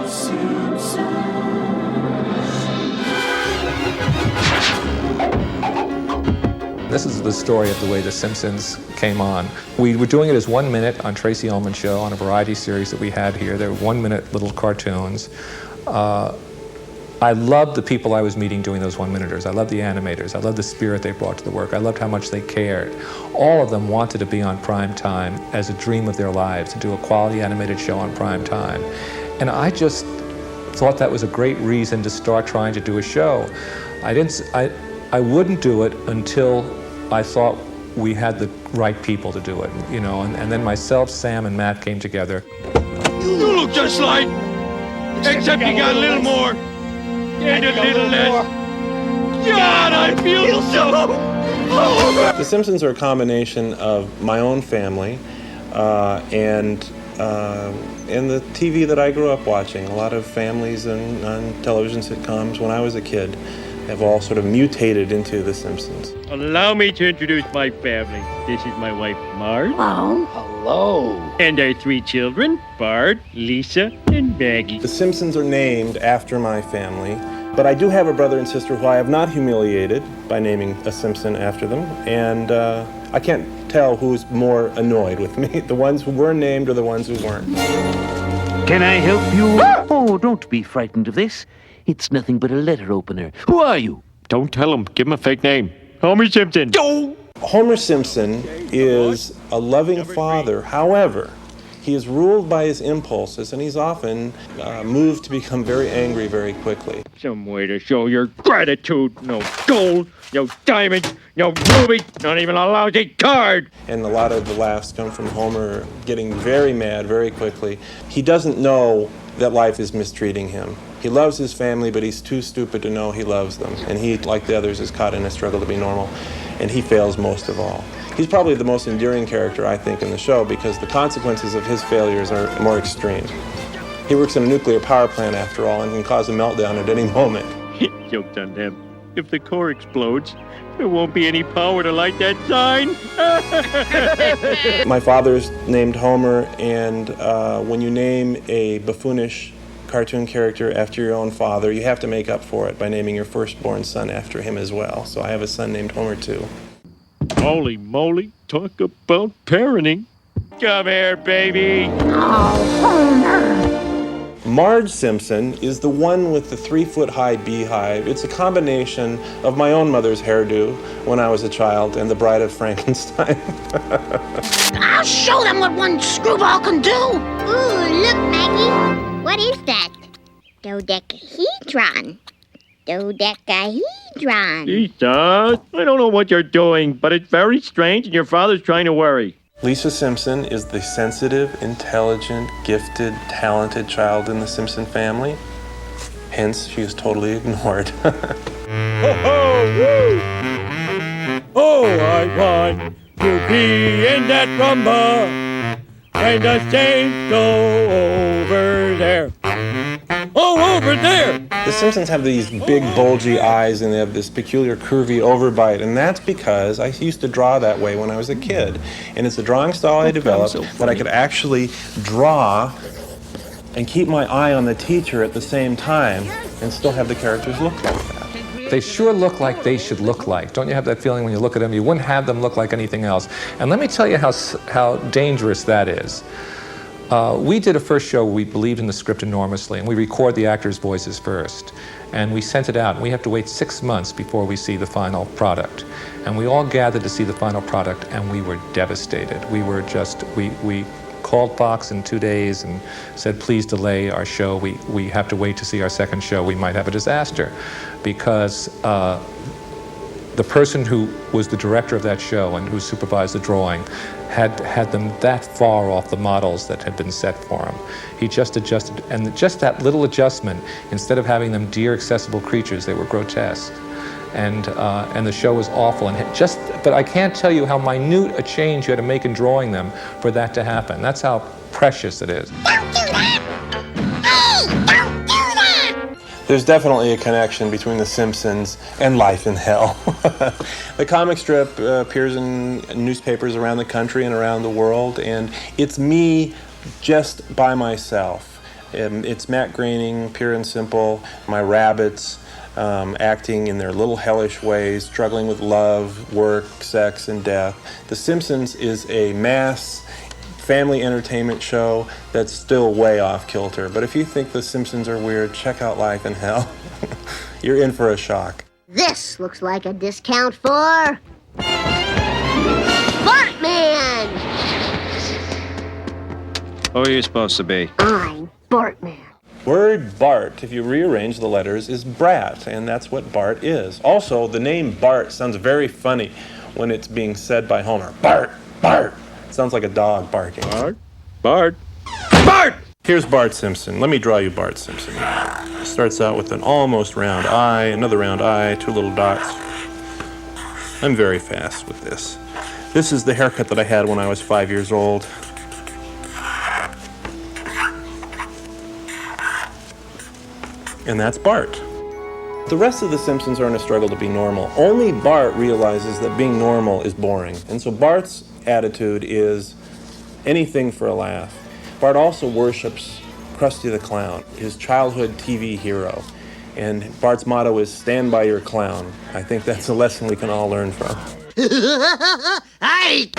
This is the story of the way The Simpsons came on. We were doing it as 1 minute on Tracy Ullman's show on a variety series that we had here. They were 1 minute little cartoons. I loved the people I was meeting doing those 1 minuters. I loved the animators. I loved the spirit they brought to the work. I loved how much they cared. All of them wanted to be on prime time as a dream of their lives, to do a quality animated show on prime time. And I just thought that was a great reason to start trying to do a show. I wouldn't do it until I thought we had the right people to do it, you know, and then myself, Sam, and Matt came together. You look just like, except you got a little more, and a little less. God, I feel so over. The Simpsons are a combination of my own family and the TV that I grew up watching. A lot of families and television sitcoms when I was a kid have all sort of mutated into The Simpsons. Allow me to introduce my family. This is my wife, Marge. Oh. Hello. And our 3 children, Bart, Lisa, and Maggie. The Simpsons are named after my family, but I do have a brother and sister who I have not humiliated by naming a Simpson after them, and I can't tell who's more annoyed with me, the ones who were named or the ones who weren't. Can I help you? Oh, don't be frightened of this. It's nothing but a letter opener. Who are you? Don't tell him. Give him a fake name. Homer Simpson. Homer Simpson is a loving father. However, he is ruled by his impulses, and he's often moved to become very angry very quickly. Some way to show your gratitude. No gold, no diamonds, no ruby, not even a lousy card. And a lot of the laughs come from Homer getting very mad very quickly. He doesn't know that life is mistreating him. He loves his family, but he's too stupid to know he loves them. And he, like the others, is caught in a struggle to be normal, and he fails most of all. He's probably the most endearing character, I think, in the show because the consequences of his failures are more extreme. He works in a nuclear power plant, after all, and can cause a meltdown at any moment. Joke's on them. If the core explodes, there won't be any power to light that sign. My father's named Homer, and when you name a buffoonish cartoon character after your own father, you have to make up for it by naming your firstborn son after him as well. So I have a son named Homer, too. Holy moly, talk about parenting. Come here, baby. Marge Simpson is the one with the 3-foot-high beehive. It's a combination of my own mother's hairdo when I was a child and the Bride of Frankenstein. I'll show them what one screwball can do. Ooh, look, Maggie. What is that? Dodecahedron. Dodecahedron. Lisa, I don't know what you're doing, but it's very strange and your father's trying to worry. Lisa Simpson is the sensitive, intelligent, gifted, talented child in the Simpson family. Hence, she is totally ignored. Oh, I want to be in that rumba when the saints go over there. Oh, over there! The Simpsons have these big, bulgy eyes, and they have this peculiar, curvy overbite, and that's because I used to draw that way when I was a kid. And it's a drawing style I developed that I could actually draw and keep my eye on the teacher at the same time and still have the characters look like that. They sure look like they should look like. Don't you have that feeling when you look at them? You wouldn't have them look like anything else. And let me tell you how dangerous that is. We did a first show where we believed in the script enormously, and we record the actors' voices first. And we sent it out, and we have to wait 6 months before we see the final product. And we all gathered to see the final product, and we were devastated. We were just, we called Fox in 2 days and said, please delay our show. We have to wait to see our second show. We might have a disaster. Because the person who was the director of that show and who supervised the drawing had them that far off the models that had been set for him. He just adjusted, and just that little adjustment, instead of having them dear, accessible creatures, they were grotesque. And the show was awful. But I can't tell you how minute a change you had to make in drawing them for that to happen. That's how precious it is. Don't do that! Hey, don't do that! There's definitely a connection between The Simpsons and life in hell. The comic strip appears in newspapers around the country and around the world, and it's me just by myself. It's Matt Groening, pure and simple, my rabbits, acting in their little hellish ways, struggling with love, work, sex, and death. The Simpsons is a mass family entertainment show that's still way off kilter. But if you think The Simpsons are weird, check out Life in Hell. You're in for a shock. This looks like a discount for Bartman! Who are you supposed to be? I'm Bartman. Word Bart, if you rearrange the letters, is Brat, and that's what Bart is. Also, the name Bart sounds very funny when it's being said by Homer. Bart! Bart! Sounds like a dog barking. Bart? Bart? Bart! Here's Bart Simpson. Let me draw you Bart Simpson. Starts out with an almost round eye, another round eye, two little dots. I'm very fast with this. This is the haircut that I had when I was 5 years old. And that's Bart. The rest of the Simpsons are in a struggle to be normal. Only Bart realizes that being normal is boring. And so Bart's attitude is anything for a laugh. Bart also worships Krusty the Clown, his childhood TV hero. And Bart's motto is, stand by your clown. I think that's a lesson we can all learn from. Hey,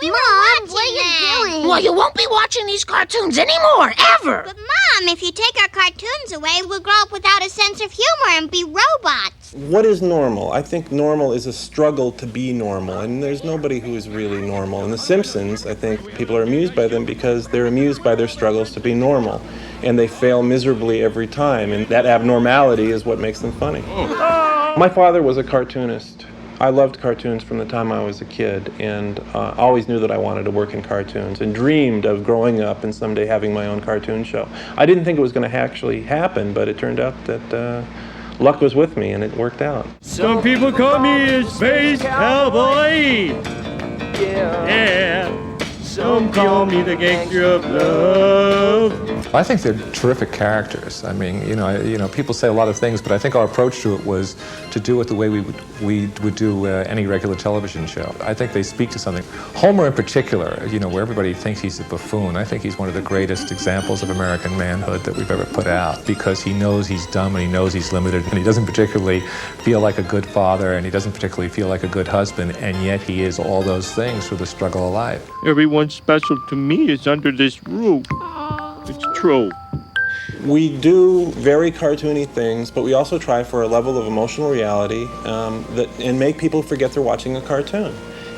we were watching what are you doing? Well, you won't be watching these cartoons anymore, ever! But Mom, if you take our cartoons away, we'll grow up without a sense of humor and be robots. What is normal? I think normal is a struggle to be normal, and there's nobody who is really normal. And The Simpsons, I think people are amused by them because they're amused by their struggles to be normal. And they fail miserably every time, and that abnormality is what makes them funny. My father was a cartoonist. I loved cartoons from the time I was a kid, and always knew that I wanted to work in cartoons and dreamed of growing up and someday having my own cartoon show. I didn't think it was going to actually happen, but it turned out that luck was with me and it worked out. Some people call me a space cowboy. Yeah. Some call me the gangster of love. I think they're terrific characters. I mean, you know, people say a lot of things, but I think our approach to it was to do it the way we would do any regular television show. I think they speak to something. Homer in particular, you know, where everybody thinks he's a buffoon, I think he's one of the greatest examples of American manhood that we've ever put out, because he knows he's dumb and he knows he's limited, and he doesn't particularly feel like a good father, and he doesn't particularly feel like a good husband, and yet he is all those things through the struggle of life. Everyone special to me is under this roof. It's true. We do very cartoony things, but we also try for a level of emotional reality and make people forget they're watching a cartoon.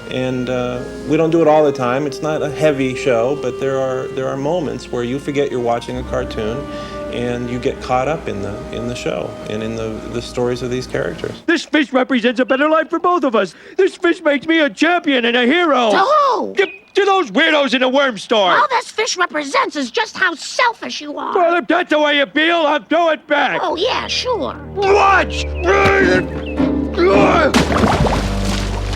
And we don't do it all the time. It's not a heavy show, but there are moments where you forget you're watching a cartoon and you get caught up in the show and in the stories of these characters. This fish represents a better life for both of us. This fish makes me a champion and a hero. To who? To those weirdos in the worm store. All this fish represents is just how selfish you are. Well, if that's the way you feel, I'll throw it back. Oh, yeah, sure. Watch!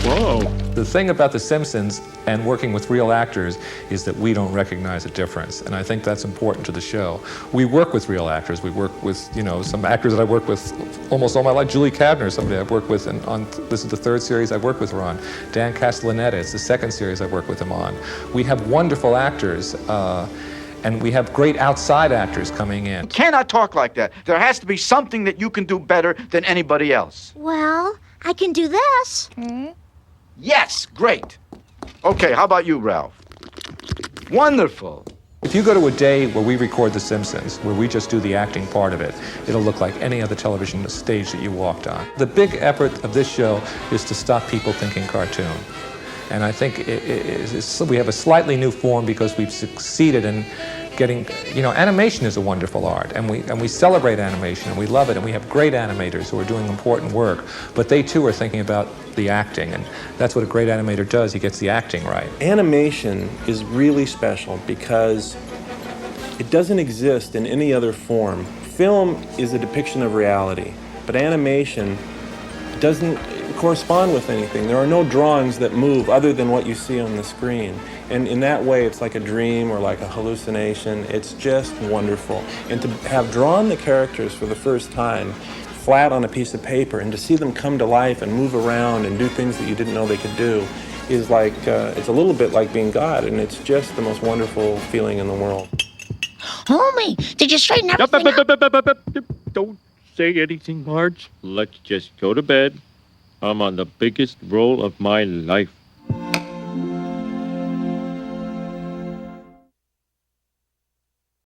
Whoa. The thing about The Simpsons and working with real actors is that we don't recognize a difference, and I think that's important to the show. We work with real actors. We work with, you know, some actors that I work with almost all my life. Julie Kavner, somebody I've worked with, and this is the third series I've worked with her on. Dan Castellaneta, it's the second series I've worked with him on. We have wonderful actors, and we have great outside actors coming in. You cannot talk like that. There has to be something that you can do better than anybody else. Well, I can do this. Yes, great. Okay, how about you, Ralph? Wonderful. If you go to a day where we record The Simpsons, where we just do the acting part of it, it'll look like any other television stage that you walked on. The big effort of this show is to stop people thinking cartoon. And I think we have a slightly new form because we've succeeded in getting, you know, animation is a wonderful art, and we celebrate animation, and we love it, and we have great animators who are doing important work, but they too are thinking about the acting, and that's what a great animator does. He gets the acting right. Animation is really special because it doesn't exist in any other form. Film is a depiction of reality, but animation doesn't correspond with anything. There are no drawings that move other than what you see on the screen. And in that way, it's like a dream or like a hallucination. It's just wonderful. And to have drawn the characters for the first time flat on a piece of paper and to see them come to life and move around and do things that you didn't know they could do is like, it's a little bit like being God, and it's just the most wonderful feeling in the world. Homie, did you straighten everything out? Don't say anything, Marge. Let's just go to bed. I'm on the biggest roll of my life.